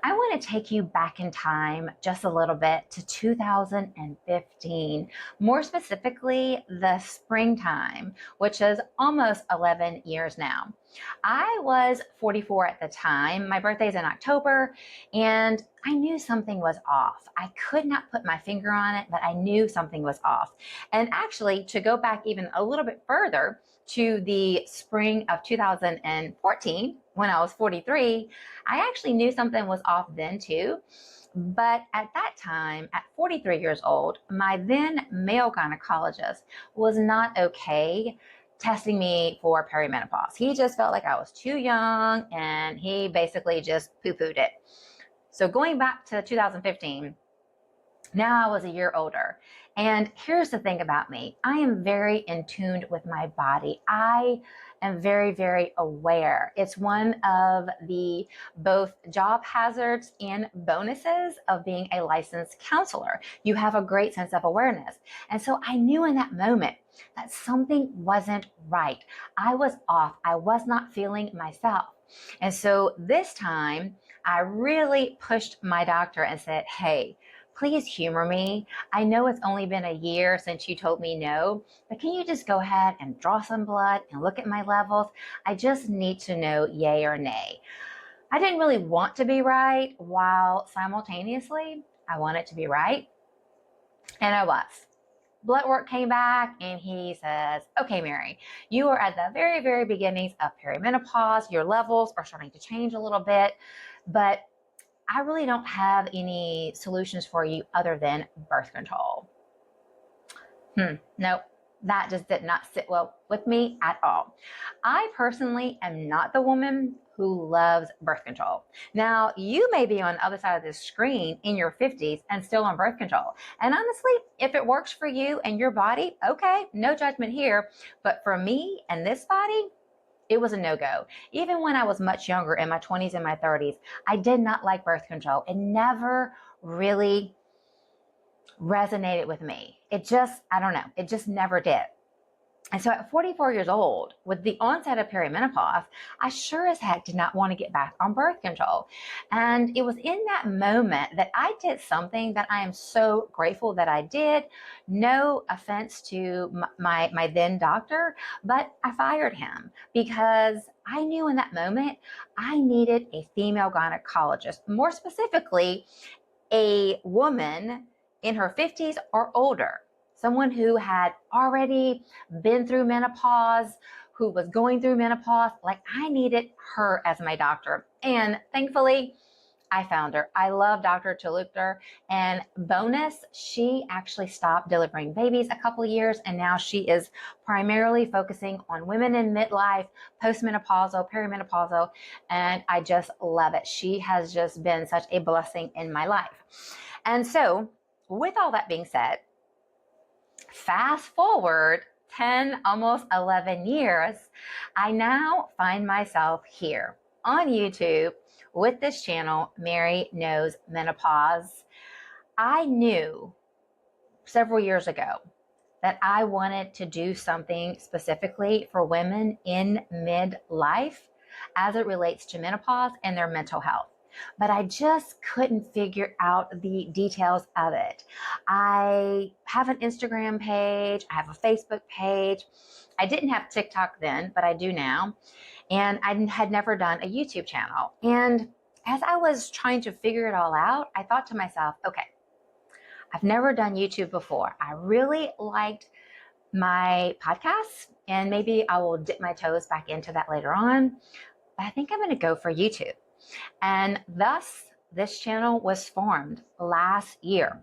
I want to take you back in time just a little bit to 2015, more specifically the springtime, which is almost 11 years now. I was 44 at the time. My birthday's in October, and I knew something was off. I could not put my finger on it, but I knew something was off. And actually, to go back even a little bit further to the spring of 2014, when I was 43, I actually knew something was off then too. But at that time, at 43 years old, my then male gynecologist was not okay testing me for perimenopause. He just felt like I was too young and he basically just poo-pooed it. So going back to 2015, now I was a year older. And here's the thing about me. I am very in tune with my body. I am very, very aware. It's one of the both job hazards and bonuses of being a licensed counselor. You have a great sense of awareness. And so I knew in that moment that something wasn't right. I was off. I was not feeling myself. And so this time I really pushed my doctor and said, hey, please humor me. I know it's only been a year since you told me no, but can you just go ahead and draw some blood and look at my levels? I just need to know yay or nay. I didn't really want to be right, while simultaneously I wanted to be right, and I was. Blood work came back and he says, okay, Mary, you are at the very, very beginnings of perimenopause. Your levels are starting to change a little bit, but I really don't have any solutions for you other than birth control. Nope, that just did not sit well with me at all. I personally am not the woman who loves birth control. Now, you may be on the other side of this screen in your 50s and still on birth control. And honestly, if it works for you and your body, okay, no judgment here. But for me and this body, it was a no-go. Even when I was much younger, in my 20s and my 30s, I did not like birth control. It never really resonated with me. It just, I don't know, it just never did. And so at 44 years old, with the onset of perimenopause, I sure as heck did not want to get back on birth control. And it was in that moment that I did something that I am so grateful that I did. No offense to my then doctor, but I fired him because I knew in that moment I needed a female gynecologist, more specifically, a woman in her 50s or older. Someone who had already been through menopause, who was going through menopause. Like, I needed her as my doctor. And thankfully, I found her. I love Dr. Talukder. And bonus, she actually stopped delivering babies a couple of years, and now she is primarily focusing on women in midlife, postmenopausal, perimenopausal, and I just love it. She has just been such a blessing in my life. And so, with all that being said, fast forward 10, almost 11 years, I now find myself here on YouTube with this channel, Mary Knows Menopause. I knew several years ago that I wanted to do something specifically for women in midlife as it relates to menopause and their mental health. But I just couldn't figure out the details of it. I have an Instagram page, I have a Facebook page. I didn't have TikTok then, but I do now. And I had never done a YouTube channel. And as I was trying to figure it all out, I thought to myself, okay, I've never done YouTube before. I really liked my podcasts, and maybe I will dip my toes back into that later on. But I think I'm going to go for YouTube. And thus, this channel was formed last year.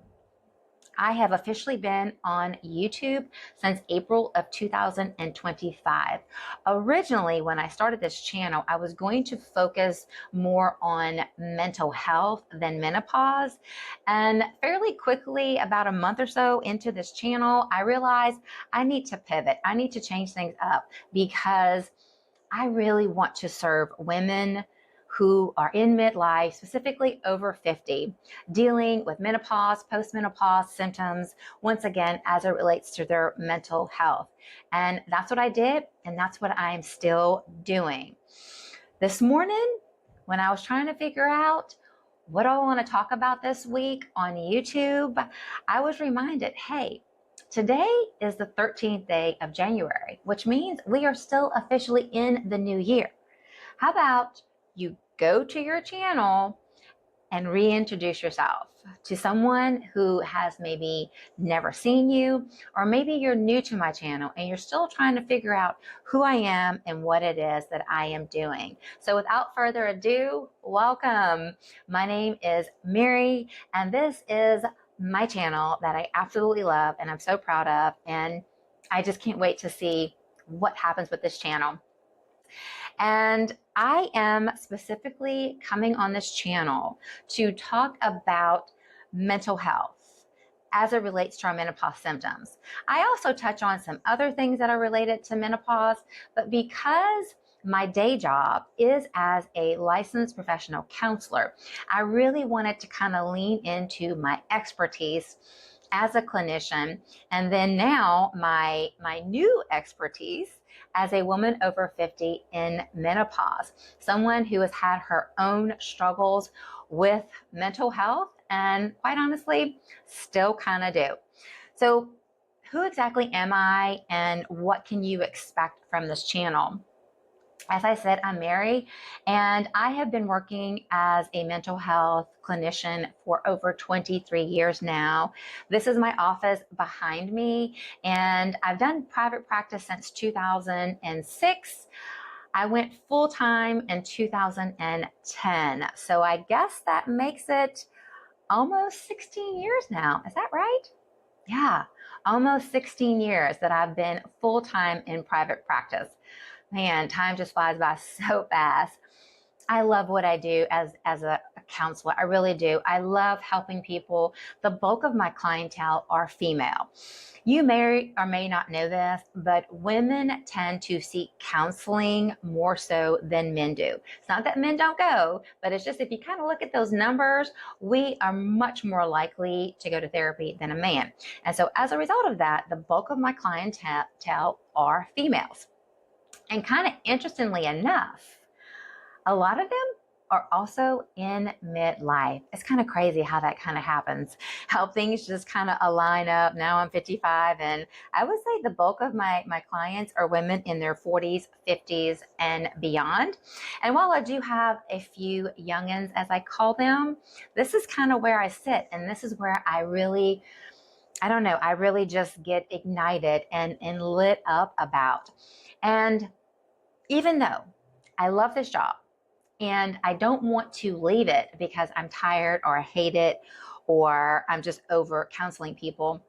I have officially been on YouTube since April of 2025. Originally, when I started this channel, I was going to focus more on mental health than menopause. And fairly quickly, about a month or so into this channel, I realized I need to pivot. I need to change things up because I really want to serve women who are in midlife, specifically over 50, dealing with menopause, postmenopause symptoms, once again, as it relates to their mental health. And that's what I did, and that's what I'm still doing. This morning, when I was trying to figure out what do I want to talk about this week on YouTube? I was reminded, hey, today is the 13th day of January, which means we are still officially in the new year. How about you go to your channel and reintroduce yourself to someone who has maybe never seen you, or maybe you're new to my channel and you're still trying to figure out who I am and what it is that I am doing. So without further ado, welcome. My name is Mary, and this is my channel that I absolutely love and I'm so proud of, and I just can't wait to see what happens with this channel. And I am specifically coming on this channel to talk about mental health as it relates to our menopause symptoms. I also touch on some other things that are related to menopause, but because my day job is as a licensed professional counselor, I really wanted to kind of lean into my expertise as a clinician, and then now my new expertise as a woman over 50 in menopause, someone who has had her own struggles with mental health and quite honestly still kind of do. So who exactly am I and what can you expect from this channel? As I said, I'm Mary, and I have been working as a mental health clinician for over 23 years now. This is my office behind me, and I've done private practice since 2006. I went full-time in 2010, so I guess that makes it almost 16 years now. Is that right? Yeah, almost 16 years that I've been full-time in private practice. Man, time just flies by so fast. I love what I do as a counselor. I really do. I love helping people. The bulk of my clientele are female. You may or may not know this, but women tend to seek counseling more so than men do. It's not that men don't go, but it's just if you kind of look at those numbers, we are much more likely to go to therapy than a man. And so as a result of that, the bulk of my clientele are females. And kind of interestingly enough, a lot of them are also in midlife. It's kind of crazy how that kind of happens, how things just kind of align up. Now I'm 55, and I would say the bulk of my clients are women in their 40s, 50s, and beyond. And while I do have a few youngins, as I call them, this is kind of where I sit, and this is where I really just get ignited and lit up about. And even though I love this job and I don't want to leave it because I'm tired or I hate it or I'm just over counseling people,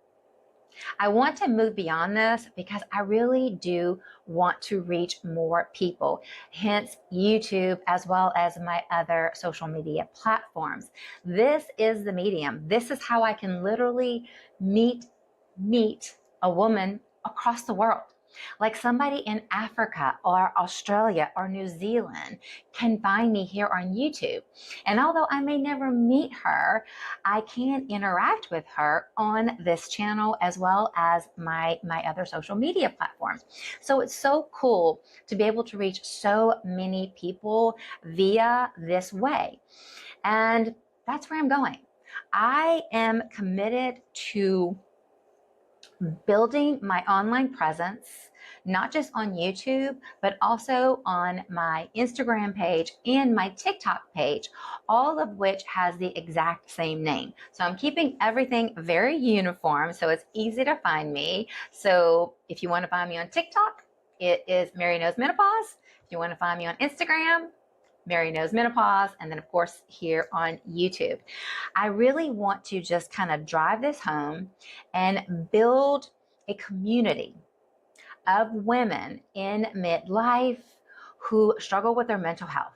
I want to move beyond this because I really do want to reach more people, hence YouTube as well as my other social media platforms. This is the medium. This is how I can literally meet a woman across the world. Like somebody in Africa or Australia or New Zealand can find me here on YouTube. And although I may never meet her, I can interact with her on this channel as well as my other social media platforms. So it's so cool to be able to reach so many people via this way. And that's where I'm going. I am committed to building my online presence, not just on YouTube, but also on my Instagram page and my TikTok page, all of which has the exact same name. So I'm keeping everything very uniform so it's easy to find me. So if you want to find me on TikTok, it is Mary Knows Menopause. If you want to find me on Instagram, Mary Knows Menopause, and then of course here on YouTube. I really want to just kind of drive this home and build a community of women in midlife who struggle with their mental health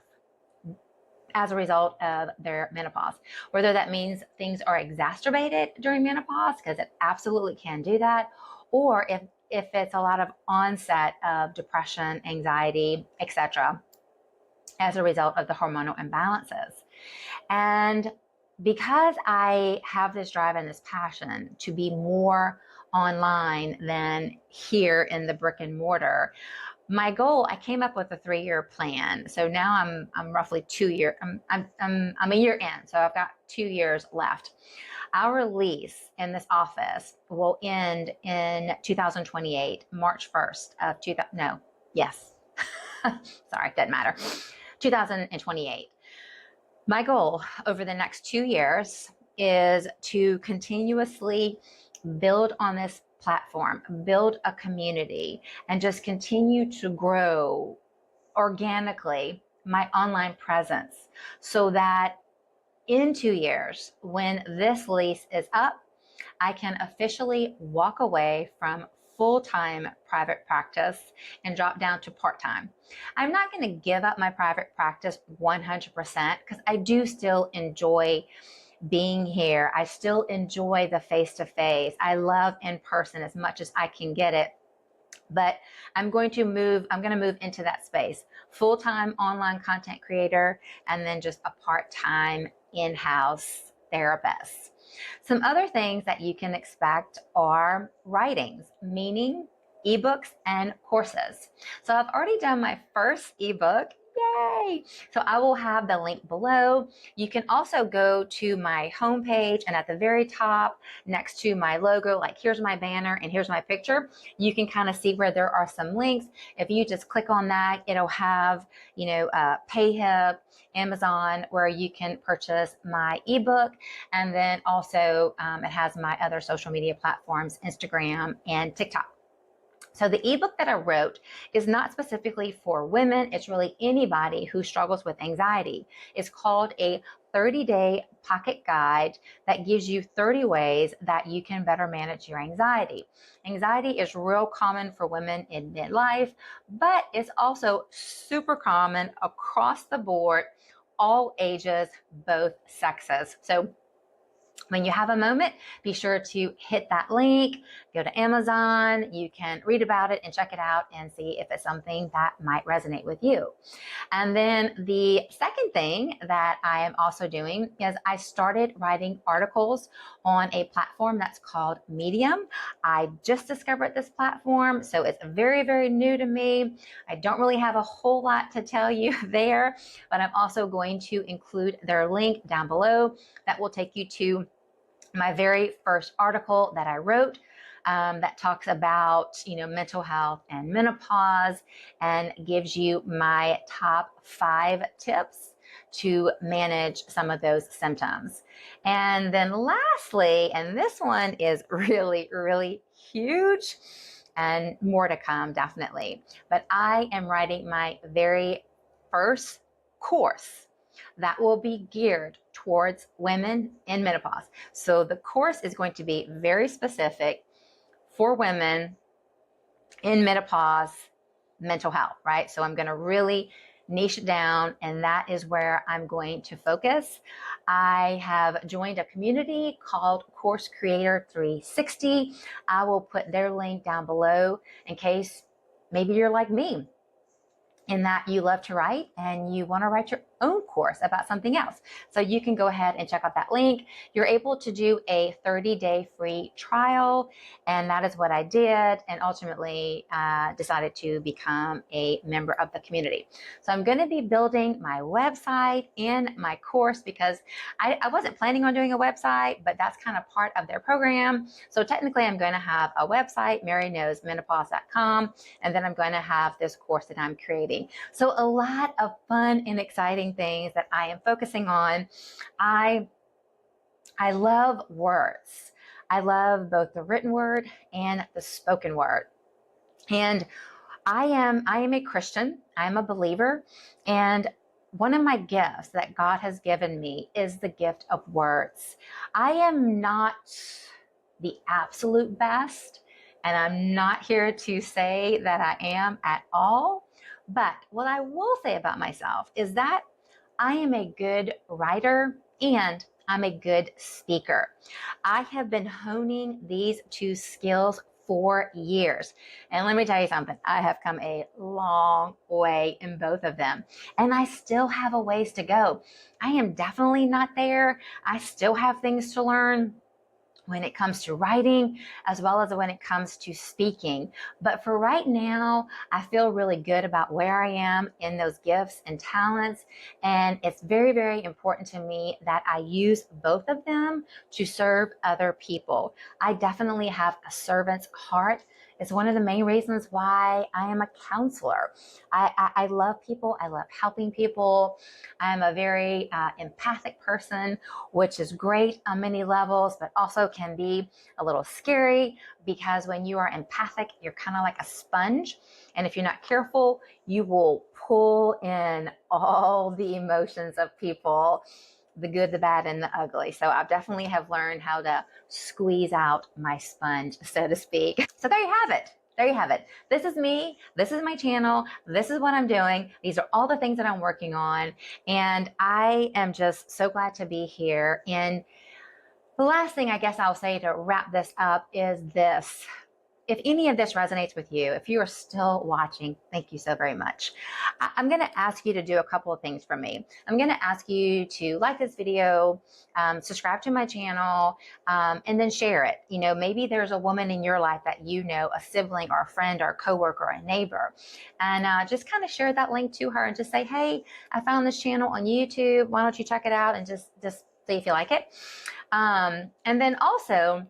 as a result of their menopause. Whether that means things are exacerbated during menopause, because it absolutely can do that, or if it's a lot of onset of depression, anxiety, etc., as a result of the hormonal imbalances. And because I have this drive and this passion to be more online than here in the brick and mortar, My goal, I came up with a 3-year plan. So now I'm roughly 2 year. I'm a year in, so I've got 2 years left. Our lease in this office will end in 2028, March 1st of 2000. No, yes. Sorry, doesn't matter. 2028. My goal over the next 2 years is to continuously build on this platform, build a community, and just continue to grow organically my online presence so that in 2 years, when this lease is up, I can officially walk away from full-time private practice and drop down to part-time. I'm not going to give up my private practice 100% because I do still enjoy being here. I still enjoy the face-to-face. I love in person as much as I can get it. But I'm going to move into that space. Full-time online content creator and then just a part-time in-house therapist. Some other things that you can expect are writings, meaning ebooks and courses. So I've already done my first ebook. Yay! So I will have the link below. You can also go to my homepage, and at the very top next to my logo, like here's my banner and here's my picture, you can kind of see where there are some links. If you just click on that, it'll have, PayHip, Amazon, where you can purchase my ebook. And then also it has my other social media platforms, Instagram and TikTok. So the ebook that I wrote is not specifically for women. It's really anybody who struggles with anxiety. It's called a 30-day pocket guide that gives you 30 ways that you can better manage your anxiety. Anxiety is real common for women in midlife, but it's also super common across the board, all ages, both sexes. So when you have a moment, be sure to hit that link, go to Amazon. You can read about it and check it out and see if it's something that might resonate with you. And then the second thing that I am also doing is I started writing articles on a platform that's called Medium. I just discovered this platform, so it's very, very new to me. I don't really have a whole lot to tell you there, but I'm also going to include their link down below that will take you to my very first article that I wrote that talks about, mental health and menopause and gives you my top 5 tips to manage some of those symptoms. And then lastly, and this one is really, really huge and more to come definitely, but I am writing my very first course that will be geared towards women in menopause. So the course is going to be very specific for women in menopause mental health, right? So I'm going to really niche it down, and that is where I'm going to focus. I have joined a community called Course Creator 360. I will put their link down below in case maybe you're like me, in that you love to write and you want to write your own course about something else. So you can go ahead and check out that link. You're able to do a 30-day free trial, and that is what I did, and ultimately decided to become a member of the community. So I'm going to be building my website and my course because I wasn't planning on doing a website, but that's kind of part of their program. So technically I'm going to have a website, maryknowsmenopause.com, and then I'm going to have this course that I'm creating. So a lot of fun and exciting things that I am focusing on. I love words. I love both the written word and the spoken word. And I am a Christian. I'm a believer. And one of my gifts that God has given me is the gift of words. I am not the absolute best, and I'm not here to say that I am at all. But what I will say about myself is that I am a good writer and I'm a good speaker. I have been honing these 2 skills for years. And let me tell you something, I have come a long way in both of them. And I still have a ways to go. I am definitely not there. I still have things to learn. when it comes to writing as well as when it comes to speaking. But for right now, I feel really good about where I am in those gifts and talents. And it's very, very important to me that I use both of them to serve other people. I definitely have a servant's heart. It's one of the main reasons why I am a counselor. I love people. I love helping people. I'm a very empathic person, which is great on many levels, but also can be a little scary because when you are empathic, you're kind of like a sponge. And if you're not careful, you will pull in all the emotions of people, the good, the bad, and the ugly. So I definitely have learned how to squeeze out my sponge, so to speak. So there you have it. There you have it. This is me. This is my channel. This is what I'm doing. These are all the things that I'm working on. And I am just so glad to be here. And the last thing I guess I'll say to wrap this up is this. If any of this resonates with you, if you are still watching, thank you so very much. I'm going to ask you to do a couple of things for me. I'm going to ask you to like this video, subscribe to my channel, and then share it. You know, maybe there's a woman in your life that you know, a sibling or a friend or a coworker or a neighbor, and just kind of share that link to her and just say, hey, I found this channel on YouTube. Why don't you check it out and just see if you like it. And then also,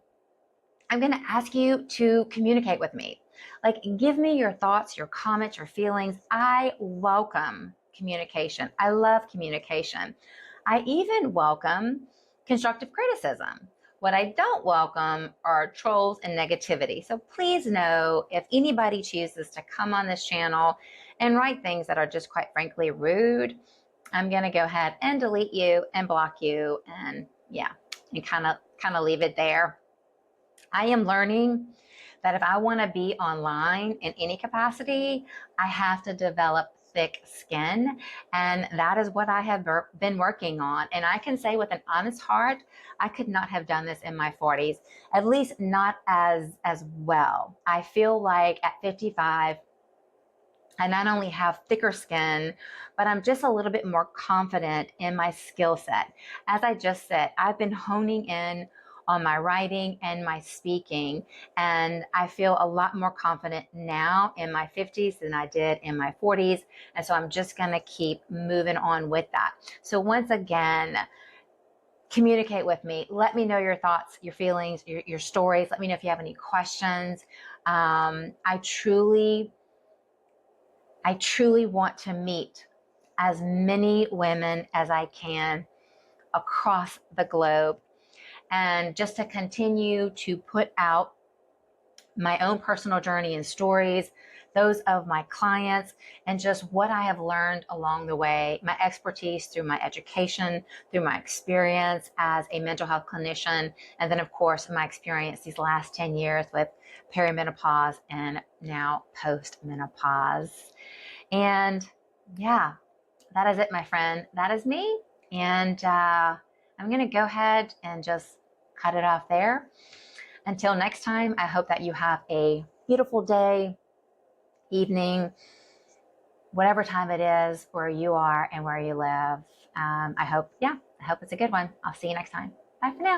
I'm going to ask you to communicate with me. Like, give me your thoughts, your comments, your feelings. I welcome communication. I love communication. I even welcome constructive criticism. What I don't welcome are trolls and negativity. So please know if anybody chooses to come on this channel and write things that are just quite frankly rude, I'm going to go ahead and delete you and block you and kind of leave it there. I am learning that if I want to be online in any capacity, I have to develop thick skin. And that is what I have been working on. And I can say with an honest heart, I could not have done this in my 40s, at least not as well. I feel like at 55, I not only have thicker skin, but I'm just a little bit more confident in my skill set. As I just said, I've been honing in on my writing and my speaking, and I feel a lot more confident now in my 50s than I did in my 40s. And so I'm just going to keep moving on with that. So once again, communicate with me. Let me know your thoughts, your feelings, your stories. Let me know if you have any questions. I truly want to meet as many women as I can across the globe, and just to continue to put out my own personal journey and stories, those of my clients, and just what I have learned along the way, my expertise through my education, through my experience as a mental health clinician, and then of course my experience these last 10 years with perimenopause and now post-menopause. And yeah, that is it, my friend. That is me. And I'm going to go ahead and just cut it off there. Until next time, I hope that you have a beautiful day, evening, whatever time it is where you are and where you live. I hope it's a good one. I'll see you next time. Bye for now.